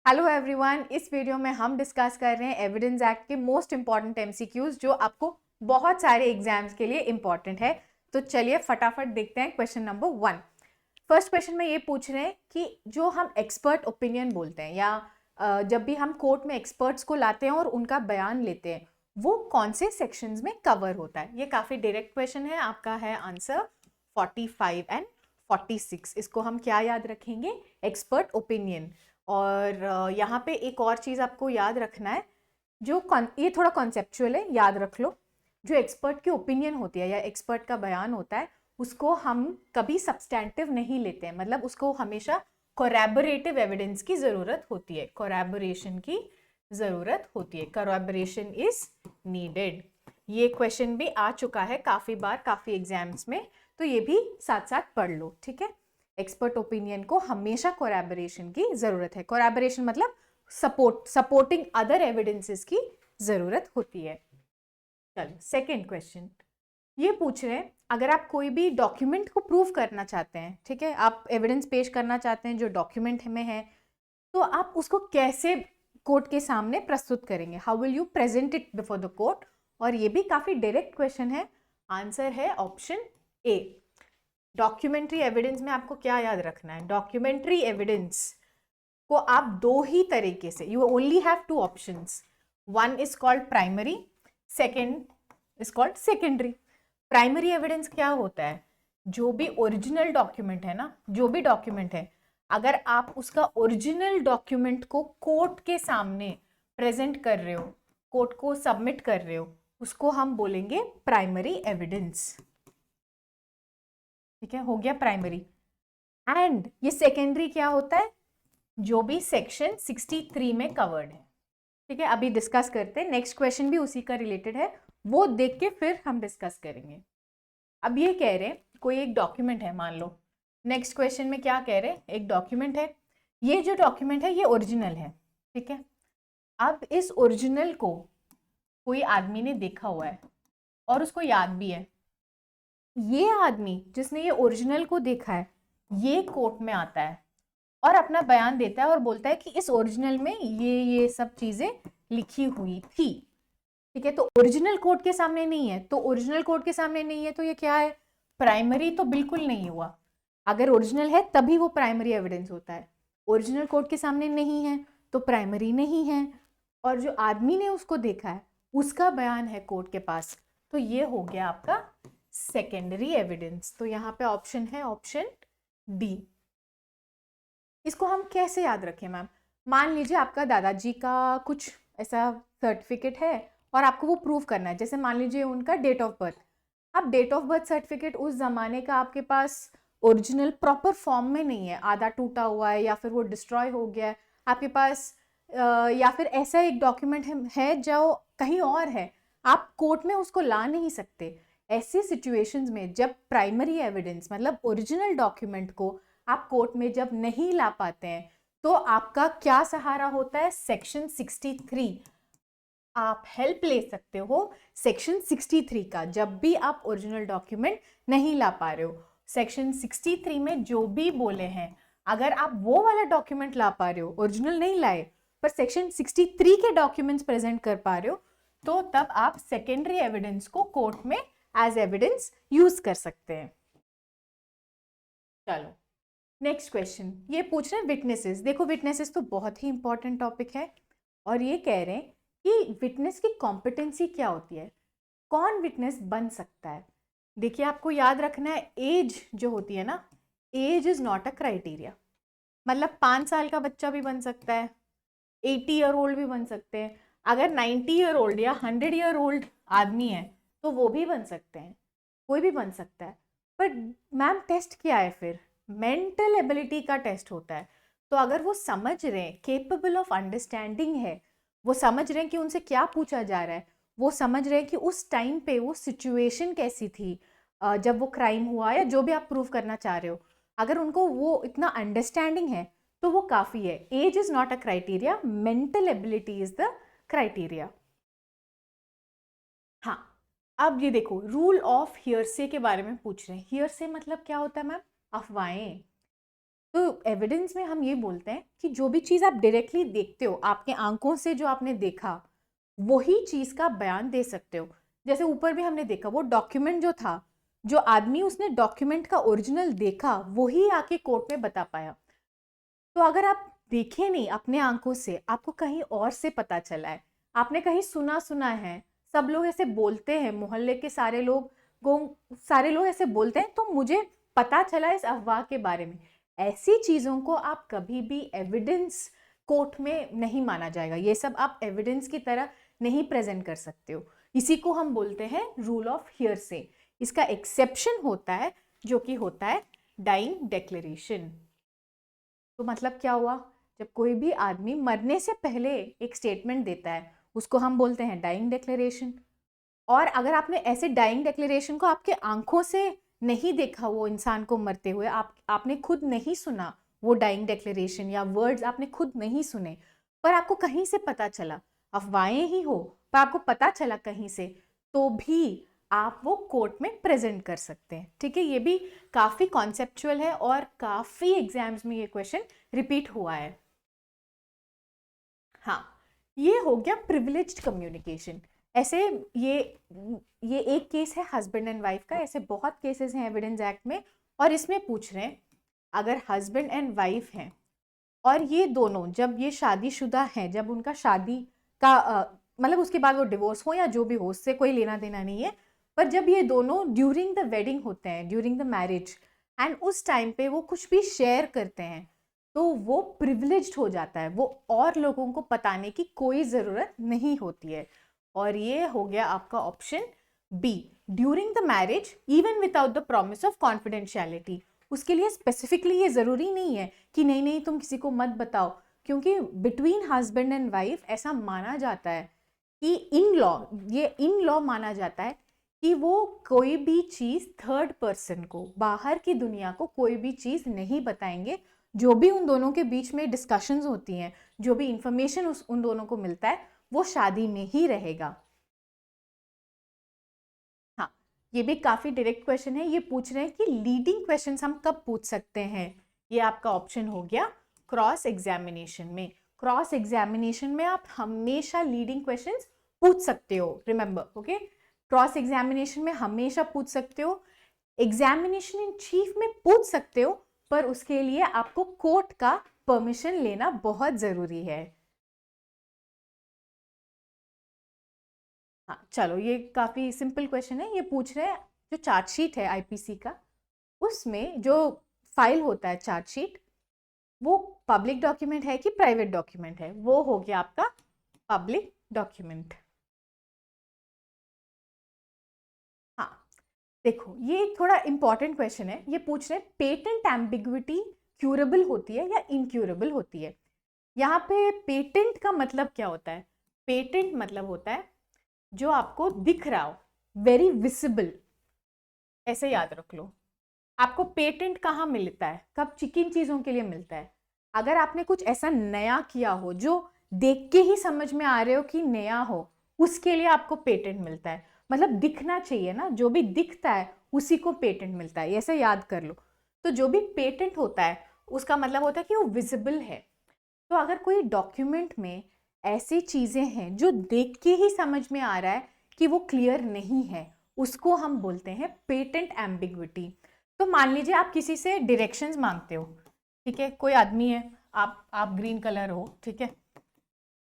Hello everyone, इस video में हम डिस्कस कर रहे हैं एविडेंस एक्ट के मोस्ट इंपॉर्टेंट एमसीक्यूज जो आपको बहुत सारे एग्जाम्स के लिए इंपॉर्टेंट है। तो चलिए फटाफट देखते हैं क्वेश्चन नंबर 1। फर्स्ट क्वेश्चन में ये पूछ रहे हैं कि जो हम एक्सपर्ट ओपिनियन बोलते हैं या जब भी हम कोर्ट में एक्सपर्ट्स को लाते हैं और उनका बयान लेते हैं वो कौन से सेक्शंस में कवर होता है। ये काफ़ी डायरेक्ट क्वेश्चन है, आपका है आंसर 45 एंड 46। इसको हम क्या याद रखेंगे? Expert opinion. और यहाँ पे एक और चीज़ आपको याद रखना है, ये थोड़ा कॉन्सेप्चुअल है, याद रख लो। जो एक्सपर्ट की ओपिनियन होती है या एक्सपर्ट का बयान होता है उसको हम कभी सब्सटैंटिव नहीं लेते हैं, मतलब उसको हमेशा कोरैबोरेटिव एविडेंस की ज़रूरत होती है, कोरैबोरेशन की ज़रूरत होती है, कोरैबोरेशन इज नीडेड। ये क्वेश्चन भी आ चुका है काफ़ी बार काफ़ी एग्जाम्स में, तो ये भी साथ साथ पढ़ लो, ठीक है। एक्सपर्ट ओपिनियन को हमेशा कोरैबोरेशन की ज़रूरत है। कोरैबोरेशन मतलब सपोर्टिंग अदर एविडेंसेस की ज़रूरत होती है। चलो सेकेंड क्वेश्चन ये पूछ रहे हैं, अगर आप कोई भी डॉक्यूमेंट को प्रूव करना चाहते हैं, ठीक है, आप एविडेंस पेश करना चाहते हैं जो डॉक्यूमेंट में है, तो आप उसको कैसे कोर्ट के सामने प्रस्तुत करेंगे? How will you present it before the court? और ये भी काफ़ी डायरेक्ट क्वेश्चन है, आंसर है ऑप्शन ए। डॉक्यूमेंट्री एविडेंस में आपको क्या याद रखना है? डॉक्यूमेंट्री एविडेंस को आप दो ही तरीके से, you only have two options. One is called primary, second is called secondary. Primary evidence क्या होता है? जो भी ओरिजिनल डॉक्यूमेंट है ना, जो भी डॉक्यूमेंट है, अगर आप उसका ओरिजिनल डॉक्यूमेंट को कोर्ट के सामने प्रेजेंट कर रहे हो, कोर्ट को सबमिट कर रहे हो, उसको हम बोलेंगे प्राइमरी एविडेंस। ठीक है, हो गया प्राइमरी। एंड ये सेकेंडरी क्या होता है? जो भी सेक्शन 63 में कवर्ड है। ठीक है, अभी डिस्कस करते हैं, नेक्स्ट क्वेश्चन भी उसी का रिलेटेड है, वो देख के फिर हम डिस्कस करेंगे। अब ये कह रहे हैं कोई एक डॉक्यूमेंट है, मान लो नेक्स्ट क्वेश्चन में क्या कह रहे हैं, एक डॉक्यूमेंट है, ये जो डॉक्यूमेंट है ये ओरिजिनल है, ठीक है। अब इस ओरिजिनल को कोई आदमी ने देखा हुआ है और उसको याद भी है। ये आदमी जिसने ये ओरिजिनल को देखा है ये कोर्ट में आता है और अपना बयान देता है और बोलता है कि इस ओरिजिनल में ये सब चीजें लिखी हुई थी, ठीक है। तो ओरिजिनल कोर्ट के सामने नहीं है, तो ओरिजिनल कोर्ट के सामने नहीं है तो ये क्या है? प्राइमरी तो बिल्कुल नहीं हुआ। अगर ओरिजिनल है तभी वो प्राइमरी एविडेंस होता है, ओरिजिनल कोर्ट के सामने नहीं है तो प्राइमरी नहीं है। और जो आदमी ने उसको देखा है उसका बयान है कोर्ट के पास, तो ये हो गया आपका सेकेंडरी एविडेंस। तो यहाँ पे ऑप्शन है ऑप्शन डी। इसको हम कैसे याद रखें मैम? मान लीजिए आपका दादाजी का कुछ ऐसा सर्टिफिकेट है और आपको वो प्रूव करना है, जैसे मान लीजिए उनका डेट ऑफ बर्थ। अब डेट ऑफ बर्थ सर्टिफिकेट उस जमाने का आपके पास ओरिजिनल प्रॉपर फॉर्म में नहीं है, आधा टूटा हुआ है या फिर वो डिस्ट्रॉय हो गया है आपके पास, या फिर ऐसा एक डॉक्यूमेंट है जो कहीं और है, आप कोर्ट में उसको ला नहीं सकते। ऐसी सिचुएशंस में जब प्राइमरी एविडेंस मतलब ओरिजिनल डॉक्यूमेंट को आप कोर्ट में जब नहीं ला पाते हैं तो आपका क्या सहारा होता है? सेक्शन 63। आप हेल्प ले सकते हो सेक्शन 63 का, जब भी आप ओरिजिनल डॉक्यूमेंट नहीं ला पा रहे हो। सेक्शन 63 में जो भी बोले हैं, अगर आप वो वाला डॉक्यूमेंट ला पा रहे हो, ओरिजिनल नहीं लाए पर सेक्शन 63 के डॉक्यूमेंट्स प्रेजेंट कर पा रहे हो, तो तब आप सेकेंडरी एविडेंस को कोर्ट में एज एविडेंस यूज कर सकते हैं। चलो नेक्स्ट क्वेश्चन ये पूछ रहे हैं विटनेसेस। देखो विटनेसेस तो बहुत ही इंपॉर्टेंट टॉपिक है और ये कह रहे हैं कि विटनेस की कॉम्पिटेंसी क्या होती है, कौन विटनेस बन सकता है। देखिए आपको याद रखना है, एज जो होती है ना, age is not a criteria. मतलब 5 साल का बच्चा भी बन सकता है, 80 ईयर ओल्ड भी बन सकते हैं, अगर 90 ईयर ओल्ड या 100 ईयर ओल्ड आदमी है तो वो भी बन सकते हैं, कोई भी बन सकता है। पर मैम टेस्ट क्या है फिर? मेंटल एबिलिटी का टेस्ट होता है। तो अगर वो समझ रहे हैं, केपेबल ऑफ अंडरस्टैंडिंग है, वो समझ रहे हैं कि उनसे क्या पूछा जा रहा है, वो समझ रहे हैं कि उस टाइम पे वो सिचुएशन कैसी थी, जब वो क्राइम हुआ या जो भी आप प्रूव करना चाह रहे हो, अगर उनको वो इतना अंडरस्टैंडिंग है तो वो काफ़ी है। Age is not a criteria, mental ability is the criteria. हाँ, अब ये देखो रूल ऑफ हियरसे के बारे में पूछ रहे हैं। हियरसे मतलब क्या होता है मैम? अफवाहें। तो एविडेंस में हम ये बोलते हैं कि जो भी चीज़ आप डायरेक्टली देखते हो, आपके आंखों से जो आपने देखा, वही चीज़ का बयान दे सकते हो। जैसे ऊपर भी हमने देखा, वो डॉक्यूमेंट जो था, जो आदमी उसने डॉक्यूमेंट का ओरिजिनल देखा, वही आके कोर्ट में बता पाया। तो अगर आप देखे नहीं अपने आंखों से, आपको कहीं और से पता चला है, आपने कहीं सुना सुना है, सब लोग ऐसे बोलते हैं, मोहल्ले के सारे लोग ऐसे बोलते हैं, तो मुझे पता चला इस अफवाह के बारे में। ऐसी चीज़ों को आप कभी भी एविडेंस कोर्ट में नहीं माना जाएगा। ये सब आप एविडेंस की तरह नहीं प्रेजेंट कर सकते हो। इसी को हम बोलते हैं रूल ऑफ हियरसे। इसका एक्सेप्शन होता है, जो कि होता है डाइंग डिक्लेरेशन। तो मतलब क्या हुआ, जब कोई भी आदमी मरने से पहले एक स्टेटमेंट देता है, उसको हम बोलते हैं डाइंग डिक्लेरेशन। और अगर आपने ऐसे डाइंग डिक्लेरेशन को आपके आंखों से नहीं देखा, वो इंसान को मरते हुए, आपने खुद नहीं सुना वो डाइंग डिक्लेरेशन, या वर्ड्स आपने खुद नहीं सुने, पर आपको कहीं से पता चला, अफवाहें ही हो पर आपको पता चला कहीं से, तो भी आप वो कोर्ट में प्रेजेंट कर सकते हैं। ठीक है, ये भी काफ़ी कॉन्सेप्चुअल है और काफ़ी एग्जाम्स में ये क्वेश्चन रिपीट हुआ है। हाँ, ये हो गया प्रिविलेज्ड कम्युनिकेशन। ऐसे ये एक केस है हस्बैंड एंड वाइफ का, ऐसे बहुत केसेस हैं एविडेंस एक्ट में, और इसमें पूछ रहे हैं अगर हस्बैंड एंड वाइफ हैं और ये दोनों जब ये शादीशुदा हैं, जब उनका शादी का मतलब उसके बाद वो डिवोर्स हो या जो भी हो, उससे कोई लेना देना नहीं है, पर जब ये दोनों ड्यूरिंग द वेडिंग होते हैं, ड्यूरिंग द मैरिज, एंड उस टाइम पे वो कुछ भी शेयर करते हैं, तो वो प्रिविलेज्ड हो जाता है, वो और लोगों को बताने की कोई ज़रूरत नहीं होती है। और ये हो गया आपका option B, during the marriage even without the promise of confidentiality. उसके लिए स्पेसिफिकली ये ज़रूरी नहीं है कि नहीं नहीं तुम किसी को मत बताओ, क्योंकि बिटवीन हस्बैंड एंड वाइफ ऐसा माना जाता है कि इन लॉ माना जाता है कि वो कोई भी चीज़ थर्ड पर्सन को, बाहर की दुनिया को कोई भी चीज़ नहीं बताएंगे। जो भी उन दोनों के बीच में डिस्कशंस होती हैं, जो भी इंफॉर्मेशन उन दोनों को मिलता है, वो शादी में ही रहेगा। हाँ, ये भी काफ़ी डायरेक्ट क्वेश्चन है। ये पूछ रहे हैं कि लीडिंग क्वेश्चंस हम कब पूछ सकते हैं। ये आपका ऑप्शन हो गया क्रॉस एग्जामिनेशन में। क्रॉस एग्जामिनेशन में आप हमेशा लीडिंग क्वेश्चंस पूछ सकते हो, रिमेंबर, ओके। क्रॉस एग्जामिनेशन में हमेशा पूछ सकते हो, एग्जामिनेशन इन चीफ में पूछ सकते हो, पर उसके लिए आपको कोर्ट का परमिशन लेना बहुत ज़रूरी है। हाँ चलो, ये काफ़ी सिंपल क्वेश्चन है। ये पूछ रहे हैं जो चार्जशीट है आईपीसी का, उसमें जो फाइल होता है चार्जशीट, वो पब्लिक डॉक्यूमेंट है कि प्राइवेट डॉक्यूमेंट है। वो हो गया आपका पब्लिक डॉक्यूमेंट। हाँ, देखो ये थोड़ा इंपॉर्टेंट क्वेश्चन है। ये पूछ रहे हैं पेटेंट एम्बिग्विटी क्यूरेबल होती है या इनक्यूरेबल होती है। यहाँ पे पेटेंट का मतलब क्या होता है? पेटेंट मतलब होता है जो आपको दिख रहा हो, वेरी विजिबल। ऐसे याद रख लो। आपको पेटेंट कहाँ मिलता है, कब, किन चीज़ों के लिए मिलता है? अगर आपने कुछ ऐसा नया किया हो जो देख के ही समझ में आ रहे हो कि नया हो, उसके लिए आपको पेटेंट मिलता है। मतलब दिखना चाहिए ना, जो भी दिखता है उसी को पेटेंट मिलता है, ऐसे याद कर लो। तो जो भी पेटेंट होता है उसका मतलब होता है कि वो विजिबल है। तो अगर कोई डॉक्यूमेंट में ऐसी चीज़ें हैं जो देख के ही समझ में आ रहा है कि वो क्लियर नहीं है, उसको हम बोलते हैं पेटेंट एम्बिग्विटी। तो मान लीजिए आप किसी से डायरेक्शंस मांगते हो, ठीक है, कोई आदमी है, आप ग्रीन कलर हो, ठीक है,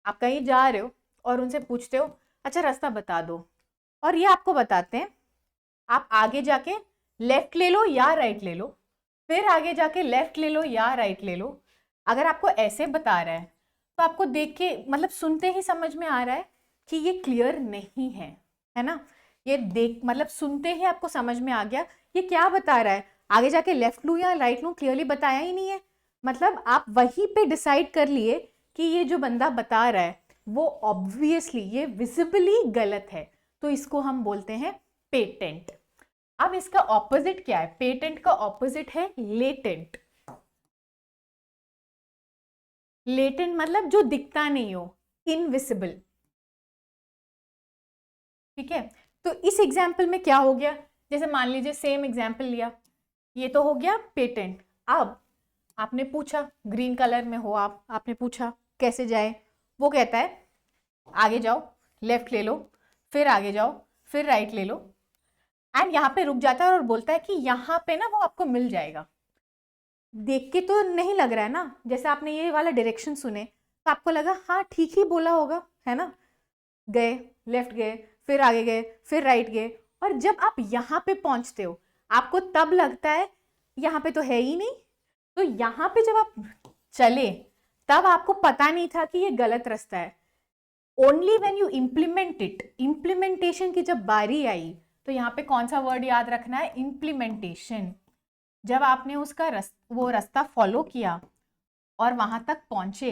आप कहीं जा रहे हो और उनसे पूछते हो अच्छा रास्ता बता दो, और ये आपको बताते हैं आप आगे जाके लेफ्ट ले लो या राइट ले लो, फिर आगे जाके लेफ्ट ले लो या राइट ले लो। अगर आपको ऐसे बता रहा है तो आपको देख के मतलब सुनते ही समझ में आ रहा है कि ये क्लियर नहीं है ना। ये देख मतलब सुनते ही आपको समझ में आ गया ये क्या बता रहा है। आगे जाके लेफ्ट लूँ या राइट लूँ क्लियरली बताया ही नहीं है। मतलब आप वहीं पे डिसाइड कर लिए कि ये जो बंदा बता रहा है वो ऑब्वियसली ये विजिबली गलत है, तो इसको हम बोलते हैं पेटेंट। अब इसका ऑपोजिट क्या है? पेटेंट का ऑपोजिट है लेटेंट। लेटेंट मतलब जो दिखता नहीं हो, इनविजिबल। ठीक है, तो इस एग्जाम्पल में क्या हो गया, जैसे मान लीजिए सेम एग्जाम्पल लिया, ये तो हो गया पेटेंट। अब आपने पूछा ग्रीन कलर में हो आप, आपने पूछा कैसे जाए, वो कहता है आगे जाओ, लेफ्ट ले लो, फिर आगे जाओ, फिर राइट ले लो, एंड यहाँ पे रुक जाता है और बोलता है कि यहाँ पे ना वो आपको मिल जाएगा। देख के तो नहीं लग रहा है ना, जैसे आपने ये वाला डायरेक्शन सुने तो आपको लगा हाँ ठीक ही बोला होगा, है ना। गए, लेफ्ट गए, फिर आगे गए, फिर राइट गए, और जब आप यहाँ पे पहुंचते हो आपको तब लगता है यहाँ पे तो है ही नहीं। तो यहाँ पे जब आप चले तब आपको पता नहीं था कि ये गलत रास्ता है। Only when you implement it, implementation की जब बारी आई, तो यहाँ पे कौन सा वर्ड याद रखना है, इम्प्लीमेंटेशन। जब आपने उसका वो रास्ता फॉलो किया और वहां तक पहुंचे,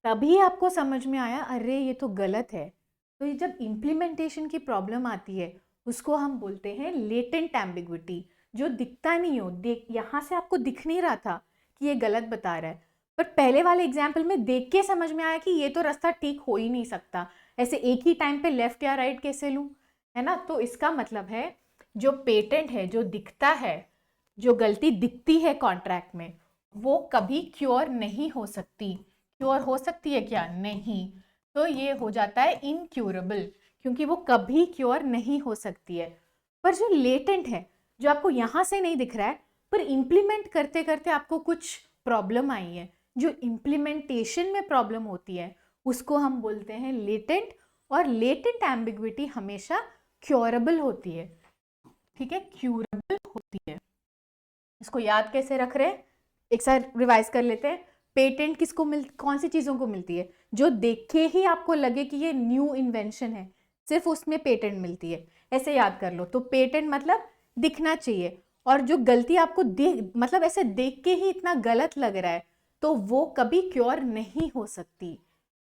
तभी आपको समझ में आया अरे ये तो गलत है। तो ये जब इम्प्लीमेंटेशन की प्रॉब्लम आती है उसको हम बोलते हैं लेटेंट एम्बिग्विटी, जो दिखता नहीं हो, देख यहाँ से आपको दिख नहीं रहा था कि ये गलत बता रहा है, बट पहले वाले एग्जाम्पल में देख के समझ में आया कि ये तो रास्ता ठीक हो ही नहीं सकता, ऐसे एक ही टाइम पे लेफ्ट या राइट कैसे लूँ, है ना। तो इसका मतलब है जो पेटेंट है, जो दिखता है, जो गलती दिखती है कॉन्ट्रैक्ट में, वो कभी क्योर नहीं हो सकती। क्योर हो सकती है क्या, नहीं। तो ये हो जाता है इनक्यूरेबल, क्योंकि वो कभी क्योर नहीं हो सकती है। पर जो लेटेंट है, जो आपको यहाँ से नहीं दिख रहा है, पर इम्प्लीमेंट करते करते आपको कुछ प्रॉब्लम आई है, जो इम्प्लीमेंटेशन में प्रॉब्लम होती है, उसको हम बोलते हैं लेटेंट। और लेटेंट एम्बिग्विटी हमेशा क्योरेबल होती है, ठीक है, क्यूरेबल होती है। इसको याद कैसे रख रहे हैं, एक साथ रिवाइज कर लेते हैं। पेटेंट किसको कौन सी चीज़ों को मिलती है, जो देख के ही आपको लगे कि ये न्यू इन्वेंशन है, सिर्फ उसमें पेटेंट मिलती है, ऐसे याद कर लो। तो पेटेंट मतलब दिखना चाहिए, और जो गलती आपको देख मतलब ऐसे देख के ही इतना गलत लग रहा है, तो वो कभी क्योर नहीं हो सकती।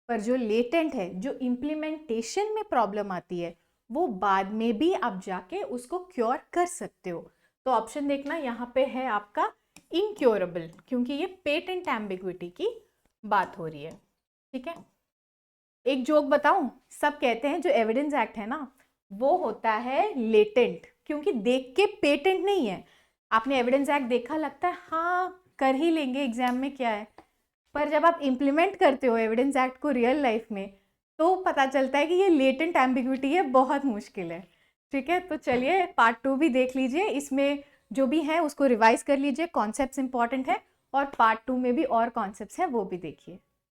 पर जो लेटेंट है, जो इम्प्लीमेंटेशन में प्रॉब्लम आती है, वो बाद में भी आप जाके उसको क्योर कर सकते हो। तो ऑप्शन देखना, यहाँ पे है आपका इनक्योरेबल, क्योंकि ये पेटेंट एम्बिग्विटी की बात हो रही है, ठीक है। एक जोक बताऊं, सब कहते हैं जो एविडेंस एक्ट है ना, वो होता है लेटेंट, क्योंकि देख के पेटेंट नहीं है। आपने एविडेंस एक्ट देखा, लगता है हाँ कर ही लेंगे, एग्जाम में क्या है, पर जब आप इम्प्लीमेंट करते हो एविडेंस एक्ट को रियल लाइफ में, तो पता चलता है कि ये लेटेंट एम्बिग्विटी है, बहुत मुश्किल है, ठीक है। तो चलिए पार्ट 2 भी देख लीजिए, इसमें जो भी है उसको रिवाइज कर लीजिए, कॉन्सेप्ट्स इंपॉर्टेंट है, और पार्ट 2 में भी और कॉन्सेप्ट्स हैं वो भी देखिए।